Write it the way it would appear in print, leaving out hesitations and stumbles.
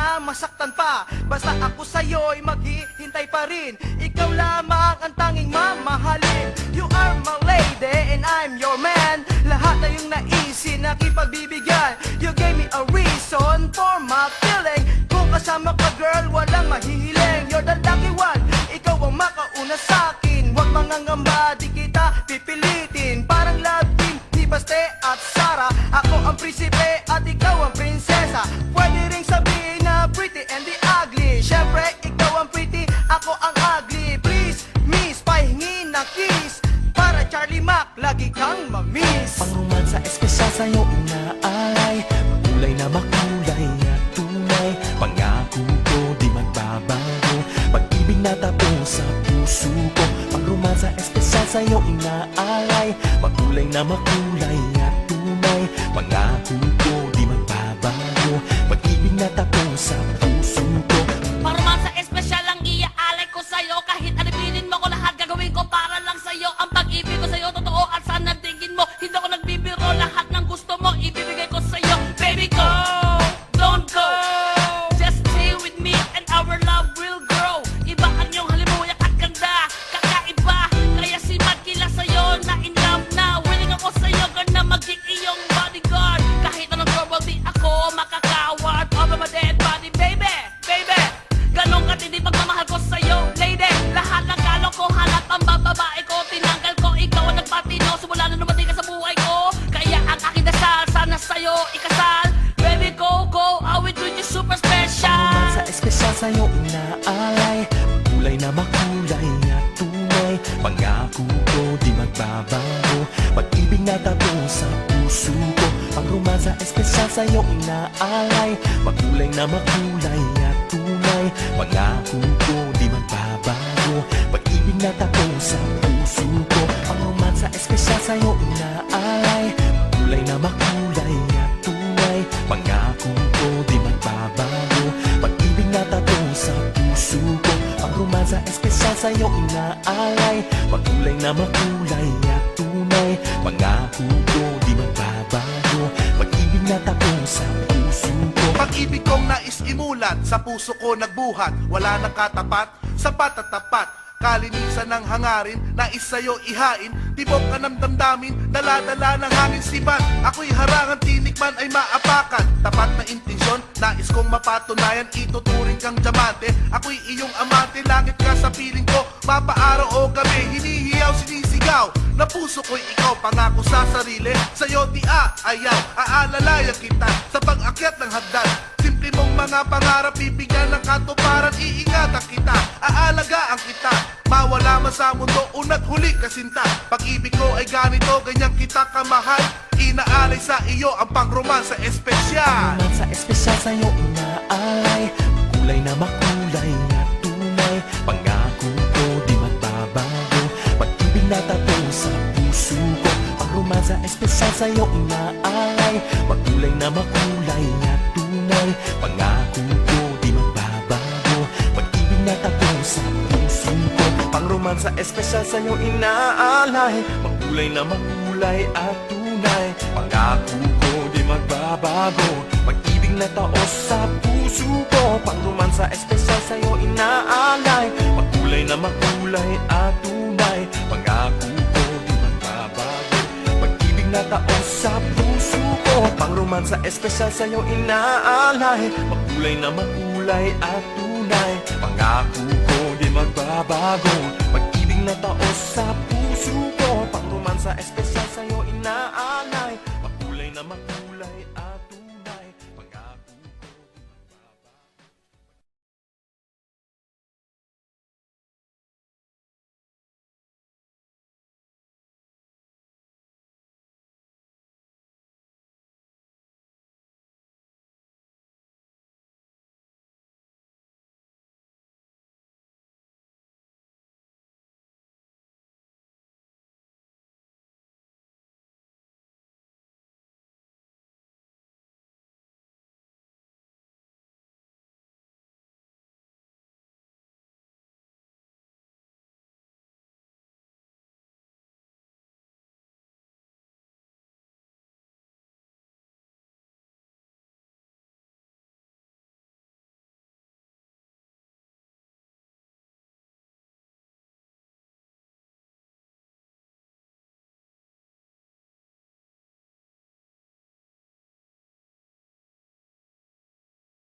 na masaktan pa. Basta ako sa'yo'y maghihintay pa rin. Ikaw lamang ang tanging mamahalin. You are my lady and I'm your man. Lahat na yung naisin nakipagbibigyan. You gave me a reason for my feeling. Kung kasama ka girl, walang mahihiling. You're the lucky one, ikaw ang makauna sa'kin. Huwag mangangamba, di kita pipilitin. Parang love team, ni Baste at Sara. Ako ang prinsipe at ikaw ang prinsesa. Pwede ring sabihin na pretty and the ugly. Syempre, ikaw ang pretty, ako ang ugly. Please, miss, pahingi na kiss. Para Charlie Mac, lagi kang mamiss. Pangromansa espesyal sa'yo inaalay. Kulay na makulay at tunay. Pangako ko di magbabago. Pag-ibig na tapos sa puso ko. Pangromansa espesyal sa'yo inaalay. Makulay na makulay at tunay. Pangako ko di magbabago. Pag-ibig na tapos sa puso ko. Pangromansa espesyal ang iaalay ko sa'yo. Kahit alipinin mo ko lahat, gagawin ko para lang sa'yo. Ang pag-ibig ko sa'yo totoo at sana tingin mo. Hindi ako nagbibiro, lahat ng gusto mo ibibigay ko sa'yo. Baby go, don't go. Just stay with me and our love will grow. Iba ang iyong halimuyak at ganda, kakaiba. Kaya si Mad kila sa'yo na in love na. Willing ako sa'yo, gana maging iyong bodyguard. Kahit anong trouble di ako makakawad. Over my dead body, baby, baby. Ganong katindi pagmamahal ko sa'yo, lady. Lahat ng kalokohan at pambababae ko, tinanggal ko, ikaw ang nagpatino. Simula na dumating ka sa buhay ko, kaya ang aking dasal, sana sa'yo ikasal. Baby, go, go, I will do you super special. Pangromansa espesyal sa'yo inaalay. Kulay na makulay at tunay. Pangako ko di magbabago. Pag-ibig na tapos sa puso ko. Pangromansa espesyal sa'yo inaalay. Makulay na makulay at tunay. Pangako ko di magbabago. Pag-ibig na tapos sa puso ko. Pangromansa espesyal sa'yo inaalay. Kulay na makulay at tunay. Pangako ko di magbabago. Pag-ibig na tapos sa puso ko. Pangromansa espesyal sa'yo inaalay. Makulay na makulay at tunay. Pangako ko di magbabago. Pag-ibig na tapos sa puso ko. Pag-ibig kong nais imulat, sa puso ko nagbuhat. Wala nang katapat, sapat at tapat. Kalinisan ng hangarin, nais sa'yo ihain. Tibok ka ng damdamin, daladala ng hangin sibat. Ako'y harangan, tinikman ay maapakan. Tapat na intensyon, nais kong mapatunayan. Ituturing kang diamante, ako'y iyong amante. Langit ka sa piling ko, mapaaraw o gabi. Hinihiyaw, sinisigaw, na puso ko'y ikaw. Pangako sa sarili, sa'yo di ayaw. Aalalayan kita sa pag-akyat ng hagdan. Simple mong mga pangarap, bibigyan ng katuparan. Iingatan kita, aalagaan kita. Mawala man sa mundo, una't huli kasinta. Pag-ibig ko ay ganito, ganyan kita kamahal. Inaalay sa iyo ang pangromansa espesyal. Pangromansa espesyal sa'yo inaalay. Kulay na makulay at tunay. Pangako ko di magbabago. Pag-ibig na tapos sa puso ko. Pangromansa espesyal sa'yo inaalay. Makulay na makulay at tunay. Pangako ko di magbabago. Pag-ibig na tapos sa puso ko. Pangromansa espesyal sa'yo inaalay. Makulay na makulay at tunay. Pangako ko di magbabago. Pag-ibig na taos sa puso ko. Pangromansa espesyal sa'yo inaalay. Makulay na makulay at tunay. Pangako ko di magbabago. Pag-ibig na taos sa puso ko. Pangromansa espesyal sa'yo inaalay. Makulay na makulay at tunay. Pangako ko di magbabago. Pag-ibig na taos sa puso ko. Pangromansa espesyal sa'yo inaalay. Makulay na makulay